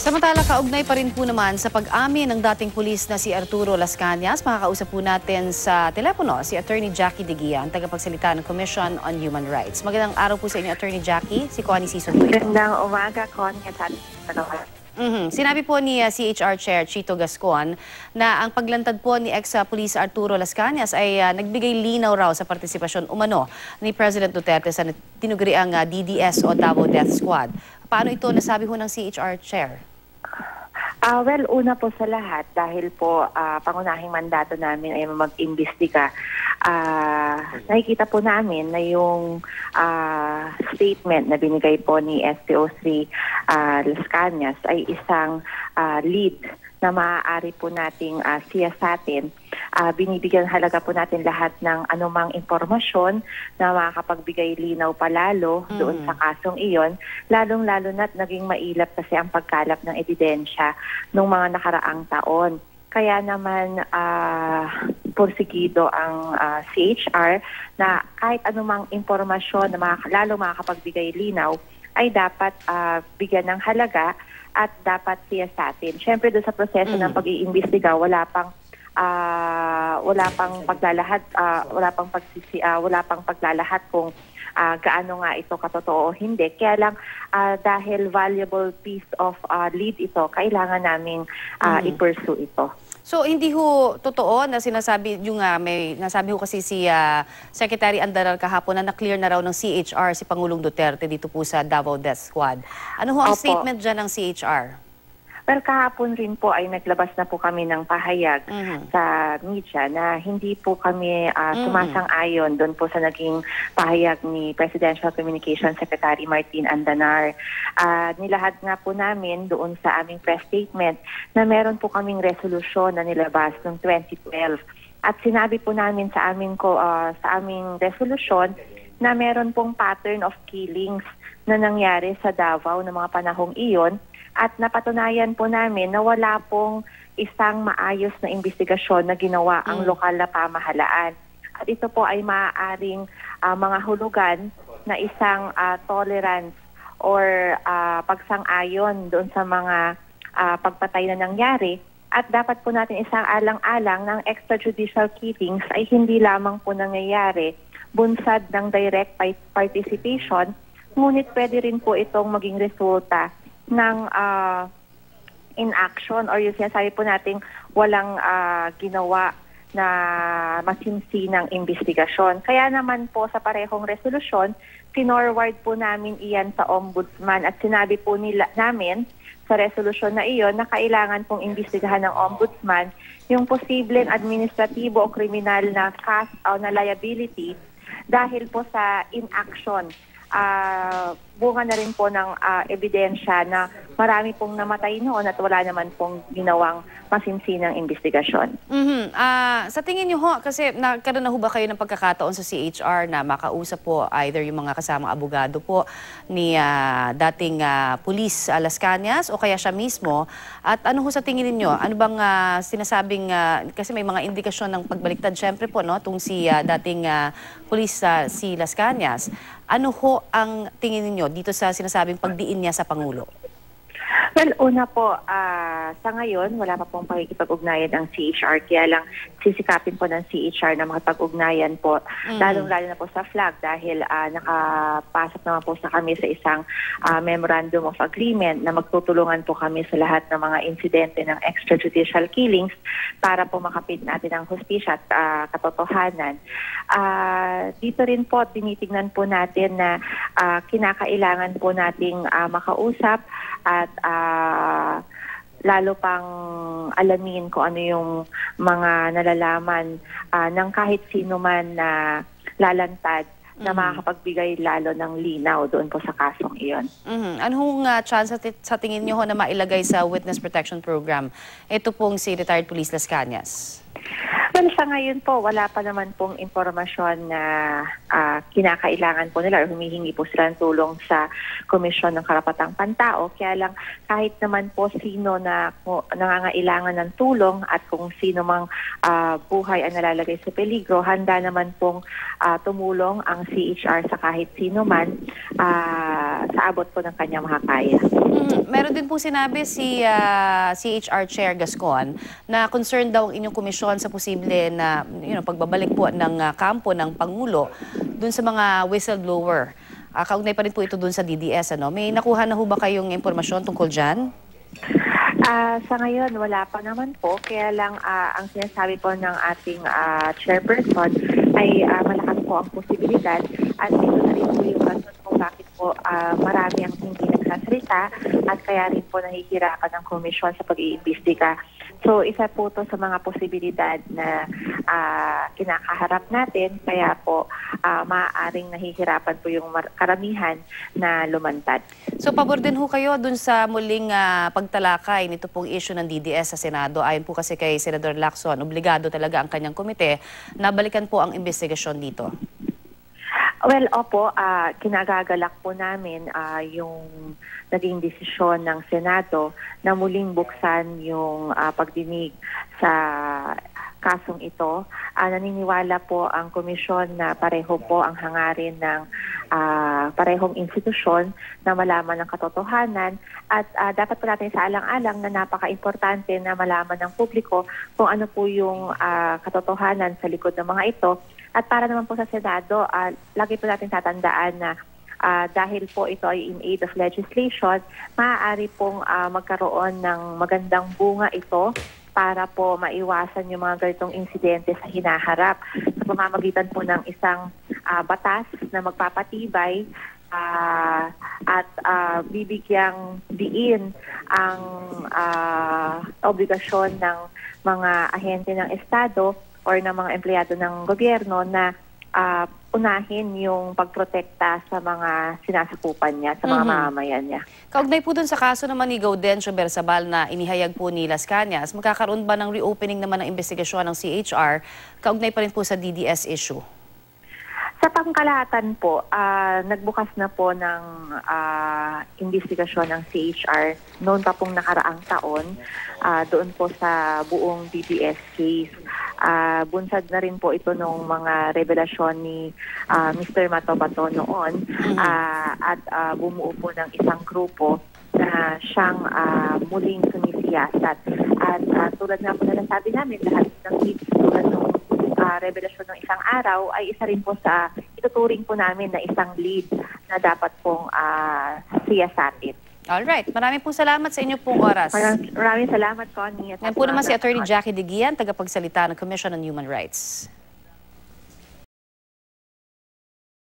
Samantala, kaugnay pa rin po naman sa pag-amin ng dating pulis na si Arturo Las Cañas, makakausap po natin sa telepono si Attorney Jackie De Guia, ang tagapagsalita ng Commission on Human Rights. Magandang araw po sa inyo, Attorney Jackie. Si Connie Sison po ito. Magandang umaga, Connie. Sinabi po ni CHR Chair Chito Gascon na ang paglantad po ni ex-police Arturo Las Cañas ay nagbigay linaw raw sa partisipasyon umano ni President Duterte sa tinuguriang DDS o Davao Death Squad. Paano ito nasabi ho ng CHR Chair? Well, una po sa lahat, dahil po pangunahing mandato namin ay mag-imbestiga, nakikita po namin na yung statement na binigay po ni SPO3 Las Cañas ay isang lead na maaari po nating siyasatin. Binibigyan halaga po natin lahat ng anumang impormasyon na makakapagbigay linaw palalo doon sa kasong iyon, lalong-lalo na't naging mailap kasi ang pagkalap ng ebidensya noong mga nakaraang taon. Kaya naman porsigido ang CHR na kahit anumang impormasyon na lalo makakapagbigay linaw ay dapat bigyan ng halaga at dapat siyasatin. Siyempre doon sa proseso ng pag-iimbestiga, wala pang paglalahad, wala pang paglalahat kung gaano nga ito katotoo o hindi. Kaya lang dahil valuable piece of lead ito, kailangan naming i-pursue ito. So hindi ho totoo na sinasabi yung may nasabi ho kasi si Secretary Andaral kahapon na na-clear na raw ng CHR si Pangulong Duterte dito po sa Davao Death Squad. Ano ho ang statement dyan ng CHR? Well, kahapon rin po ay naglabas na po kami ng pahayag sa media na hindi po kami sumasang-ayon doon po sa naging pahayag ni Presidential Communications Secretary Martin Andanar. Nilahad nga po namin doon sa aming press statement na meron po kaming resolusyon na nilabas noong 2012. At sinabi po namin sa aming resolusyon na meron pong pattern of killings na nangyari sa Davao ng mga panahong iyon. At napatunayan po namin na wala pong isang maayos na investigasyon na ginawa ang lokal na pamahalaan. At ito po ay maaaring mga hulugan na isang tolerance or pagsang-ayon doon sa mga pagpatay na nangyari. At dapat po natin isang alang-alang ng extrajudicial killings ay hindi lamang po nangyayari bunsad ng direct participation, ngunit pwede rin po itong maging resulta ng inaction or yung sinasabi po natin walang ginawa na masinsinang investigasyon. Kaya naman po sa parehong resolusyon, finorward po namin iyan sa Ombudsman at sinabi po namin sa resolusyon na iyon na kailangan pong imbestigahan ng Ombudsman yung posibleng administratibo o kriminal na cost o na liability dahil po sa inaction. Bunga na rin po ng ebidensya na marami pong namatay noon at wala naman pong ginawang masinsinang investigasyon. Sa tingin niyo ho, kasi nagkaroon na ho ba kayo ng pagkakataon sa CHR na makausap po either yung mga kasamang abogado po ni dating Police Las Cañas o kaya siya mismo? At ano ho sa tingin niyo? Ano bang sinasabing, kasi may mga indikasyon ng pagbaliktad syempre po, no? Itong si dating Police si Las Cañas. Ano ho ang tingin niyo dito sa sinasabing pagdiin niya sa Pangulo? Well, una po, sa ngayon, wala pa pong pakikipag-ugnayan ng CHR. Kaya lang sisikapin po ng CHR na makipag-ugnayan po, lalong-lalo na po sa flag dahil nakapasok naman po sa kami sa isang memorandum of agreement na magtutulungan po kami sa lahat ng mga insidente ng extrajudicial killings para po makapit natin ang hustisya at katotohanan. Dito rin po, tinitingnan po natin na kinakailangan po nating makausap at lalo pang alamin kung ano yung mga nalalaman ng kahit sino man na lalantad na makakapagbigay lalo ng linaw doon po sa kasong iyon. Anong chance sa tingin niyo ho na mailagay sa Witness Protection Program ito pong si Retired Police Las Cañas? Well, sa ngayon po, wala pa naman pong impormasyon na kinakailangan po nila o humihingi po sila ng tulong sa Komisyon ng Karapatang Pantao. Kaya lang kahit naman po sino na nangangailangan ng tulong at kung sino mang buhay ang nalalagay sa peligro, handa naman pong tumulong ang CHR sa kahit sino man sa abot po ng kanyang makakaya. Meron din po sinabi si CHR Chair Gascon na concerned daw ang inyong komisyon sa posible na pagbabalik po ng kampo ng Pangulo dun sa mga whistleblower. Kaugnay pa rin po ito dun sa DDS. May nakuha na ho ba kayong impormasyon tungkol dyan? Sa ngayon, wala pa naman po. Kaya lang ang sinasabi po ng ating chairperson ay malakas po ang posibilidad at ito na rin po yung rason kung bakit po marami ang hindi nagsasalita at kaya rin po nahihirapan ng komisyon sa pag-iimbestiga. So, isa po ito sa mga posibilidad na kinakaharap natin. Kaya po, maaaring nahihirapan po yung karamihan na lumantad. So, pabor din ho kayo dun sa muling pagtalakay nito pong issue ng DDS sa Senado. Ayon po kasi kay Senador Lacson, obligado talaga ang kanyang komite na balikan po ang investigasyon dito. Well, opo, kinagagalak po namin yung naging desisyon ng Senado na muling buksan yung pagdinig sa kasong ito. Naniniwala po ang komisyon na pareho po ang hangarin ng parehong institusyon na malaman ng katotohanan at dapat po natin sa alang-alang na napaka-importante na malaman ng publiko kung ano po yung katotohanan sa likod ng mga ito. At para naman po sa Senado, lagi po natin tatandaan na dahil po ito ay in aid of legislation, maaari pong magkaroon ng magandang bunga ito para po maiwasan yung mga ganitong insidente sa hinaharap sa pamamagitan po ng isang batas na magpapatibay at bibigyang diin ang obligasyon ng mga ahente ng Estado or ng mga empleyado ng gobyerno na unahin yung pagprotekta sa mga sinasakupan niya, sa mga mamamayan niya. Kaugnay po dun sa kaso naman ni Gaudencio Bersabal na inihayag po ni Las Cañas, magkakaroon ba ng reopening naman ng investigasyon ng CHR, kaugnay pa rin po sa DDS issue? Sa pangkalahatan po, nagbukas na po ng investigasyon ng CHR noon pa pong nakaraang taon doon po sa buong DDS case. Bunsad na rin po ito nung mga revelasyon ni Mr. Matobato noon at bumuo po ng isang grupo na siyang muling sumisiyasat. At tulad nga po na nasabi namin, lahat ng leads tulad ng revelasyon ng isang araw ay isa rin po sa ituturing po namin na isang lead na dapat pong siyasatin. Alright. Maraming po salamat sa inyo pong oras. Maraming salamat, Connie. Ngayon po naman si Attorney Jackie De Guillan, tagapagsalita ng Commission on Human Rights.